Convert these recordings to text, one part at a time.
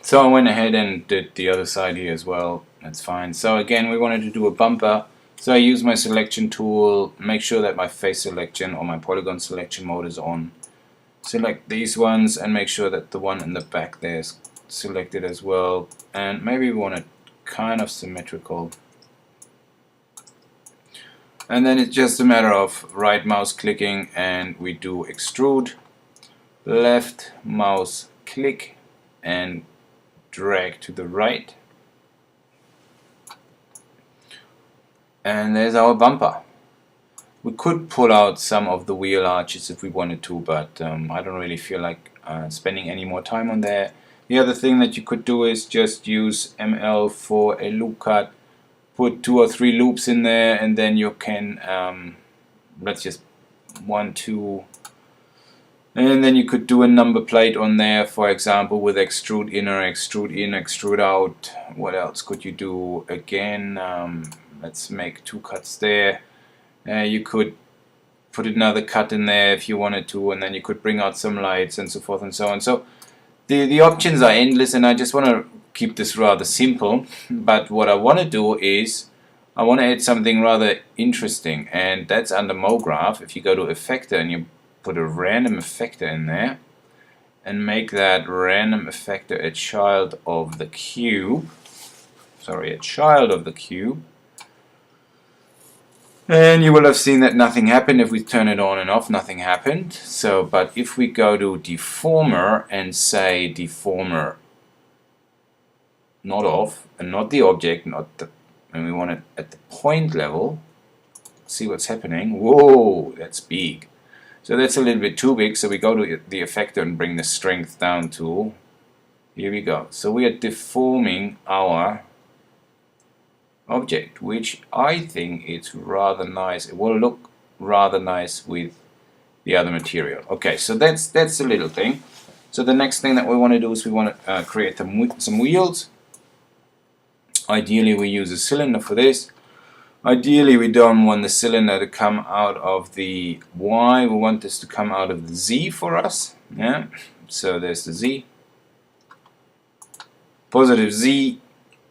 So I went ahead and did the other side here as well. That's fine. So again, we wanted to do a bumper. So I use my selection tool, make sure that my face selection or my polygon selection mode is on. Select these ones and make sure that the one in the back there is selected as well. And maybe we want it kind of symmetrical. And then it's just a matter of right mouse clicking and we do extrude, left mouse click and drag to the right. And there's our bumper. We could pull out some of the wheel arches if we wanted to, but I don't really feel like spending any more time on there. The other thing that you could do is just use ML for a loop cut. Put 2 or 3 loops in there, and then you can let's just 1, 2, and then you could do a number plate on there, for example, with extrude in or extrude in, extrude out. What else could you do? Again, let's make 2 cuts there. You could put another cut in there if you wanted to, and then you could bring out some lights and so forth and so on. So the options are endless, and I just want to keep this rather simple. But what I want to do is I want to add something rather interesting, and that's under MoGraph. If you go to Effector and you put a random effector in there and make that random effector a child of the cube, and you will have seen that nothing happened. If we turn it on and off, nothing happened. So, but if we go to deformer and say deformer not off and not the object, and we want it at the point level, see what's happening. Whoa, that's big. So that's a little bit too big. So we go to the effector and bring the strength down to, here we go. So we are deforming our object, which I think is rather nice. It will look rather nice with the other material. Okay, so that's a little thing. So the next thing that we want to do is we want to create some wheels. Ideally we use a cylinder for this. Ideally we don't want the cylinder to come out of the Y, we want this to come out of the Z for us. Yeah. So there's the Z, positive Z,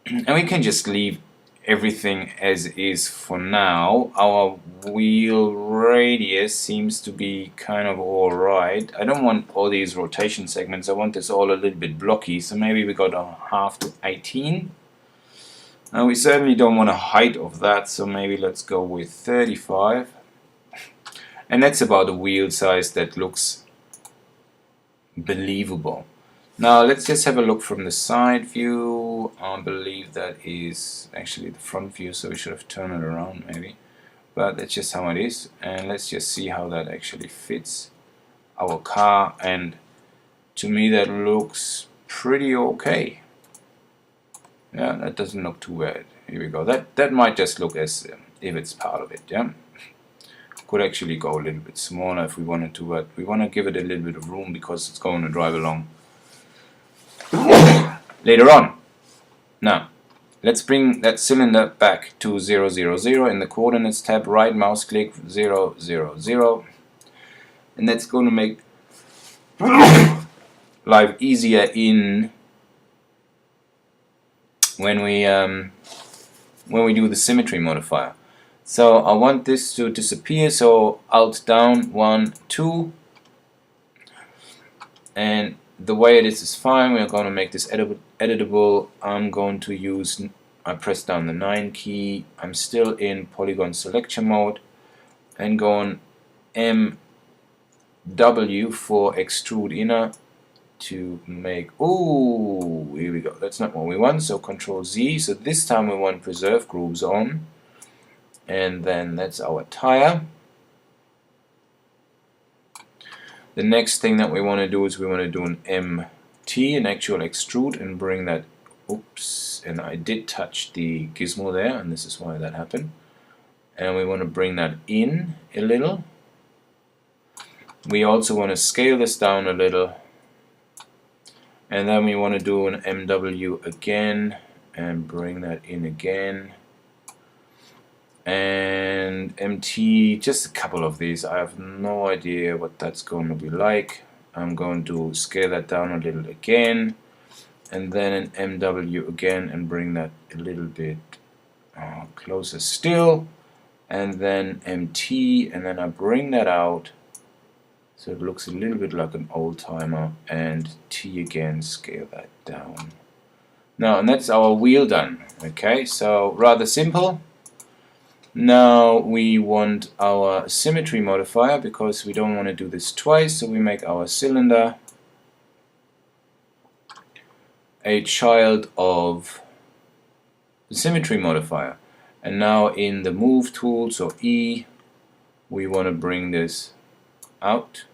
and we can just leave everything as is for now. Our wheel radius seems to be kind of alright. I don't want all these rotation segments, I want this all a little bit blocky, so maybe we go to half to 18. And we certainly don't want a height of that, so maybe let's go with 35. And that's about a wheel size that looks believable. Now let's just have a look from the side view. I believe that is actually the front view, so we should have turned it around maybe. But that's just how it is, and let's just see how that actually fits our car, and to me that looks pretty okay. Yeah, that doesn't look too bad. Here we go. That might just look as if it's part of it. Yeah, could actually go a little bit smaller if we wanted to, but we want to give it a little bit of room because it's going to drive along later on. Now let's bring that cylinder back to 0, 0, 0 in the coordinates tab. Right mouse click 0, 0, 0, and that's going to make life easier in when we do the symmetry modifier. So I want this to disappear, so Alt down 1, 2, and the way it is fine. We're going to make this editable. I'm going to use, I press down the 9 key, I'm still in polygon selection mode, and go on MW for extrude inner to make, ooh, here we go, that's not what we want, so Control Z. So this time we want preserve grooves on, and then that's our tire. The next thing that we want to do is we want to do an MT, an actual extrude, and bring that, oops, and I did touch the gizmo there, and this is why that happened. And we want to bring that in a little. We also want to scale this down a little, and then we want to do an MW again and bring that in again, and MT, just a couple of these. I have no idea what that's going to be like. I'm going to scale that down a little again, and then an MW again, and bring that a little bit closer still, and then MT, and then I bring that out so it looks a little bit like an old timer, and T again, scale that down. Now, and that's our wheel done. Okay, so rather simple. Now we want our symmetry modifier, because we don't want to do this twice, so we make our cylinder a child of the symmetry modifier. And now in the move tool, so E, we want to bring this out,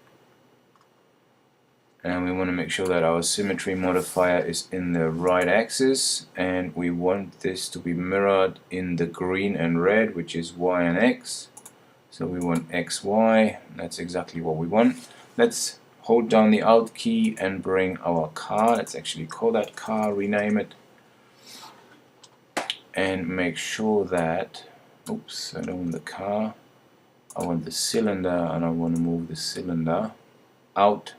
and we want to make sure that our symmetry modifier is in the right axis, and we want this to be mirrored in the green and red, which is Y and X. So we want XY, that's exactly what we want. Let's hold down the Alt key and bring our car, let's actually call that car, rename it, and make sure that, oops, I don't want the car, I want the cylinder, and I want to move the cylinder out.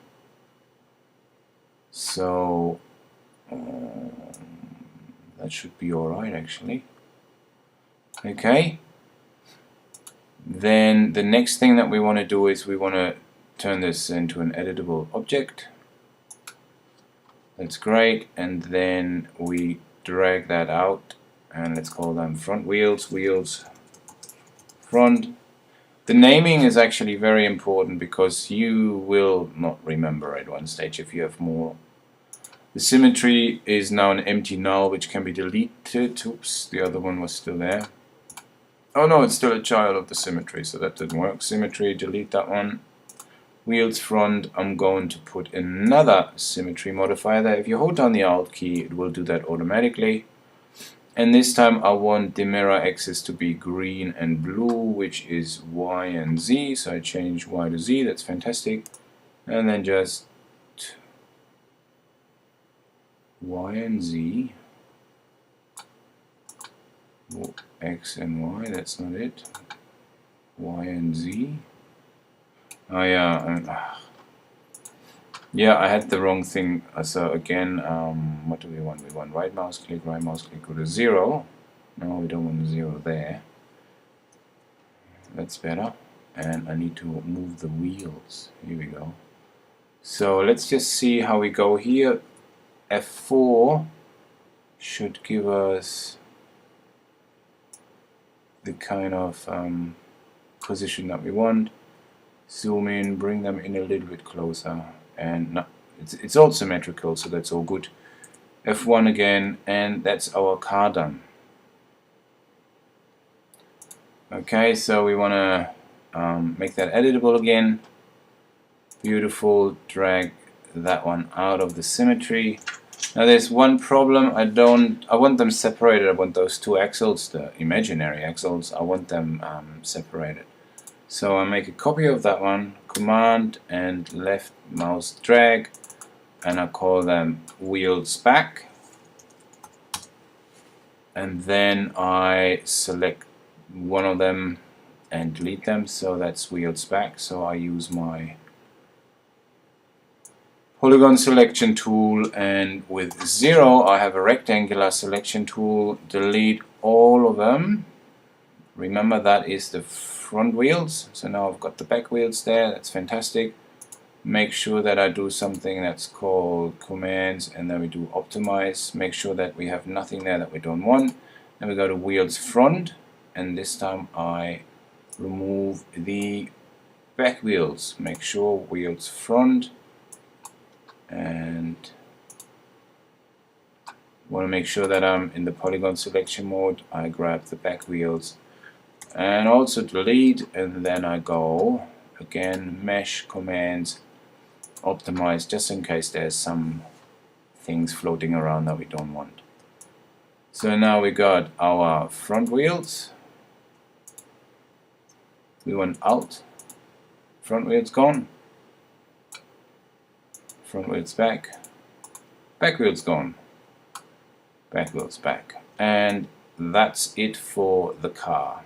So that should be alright actually. Okay, then the next thing that we want to do is we want to turn this into an editable object. That's great, and then we drag that out, and let's call them front wheels, wheels front. The naming is actually very important, because you will not remember at one stage if you have more. The symmetry is now an empty null, which can be deleted. Oops, the other one was still there. Oh no, it's still a child of the symmetry, so that didn't work. Symmetry, delete that one. Wheels front, I'm going to put another symmetry modifier there. If you hold down the Alt key, it will do that automatically. And this time I want the mirror axis to be green and blue, which is Y and Z. So I change Y to Z, that's fantastic. And then just Y and Z. Oh, X and Y, that's not it. Y and Z. Oh yeah, yeah, I had the wrong thing. So again, what do we want? We want right mouse click with a 0. No, we don't want a 0 there. That's better. And I need to move the wheels. Here we go. So let's just see how we go here. F4 should give us the kind of position that we want. Zoom in, bring them in a little bit closer, and no, it's all symmetrical, so that's all good. F1 again, and that's our car done. Okay, so we want to make that editable again. Beautiful, drag that one out of the symmetry. Now there's one problem, I want them separated. I want those two axles, the imaginary axles, I want them separated. So I make a copy of that one, Command and left mouse drag, and I call them wheels back. And then I select one of them and delete them, so that's wheels back. So I use my polygon selection tool, and with 0 I have a rectangular selection tool, delete all of them. Remember, that is the front wheels, so now I've got the back wheels there, that's fantastic. Make sure that I do something that's called commands, and then we do optimize, make sure that we have nothing there that we don't want. Then we go to wheels front, and this time I remove the back wheels. Make sure wheels front, and want to make sure that I'm in the polygon selection mode. I grab the back wheels and also delete, and then I go again mesh, commands, optimize, just in case there's some things floating around that we don't want. So now we got our front wheels, we went out, front wheels gone, front wheels back, back wheels gone, back wheels back, and that's it for the car.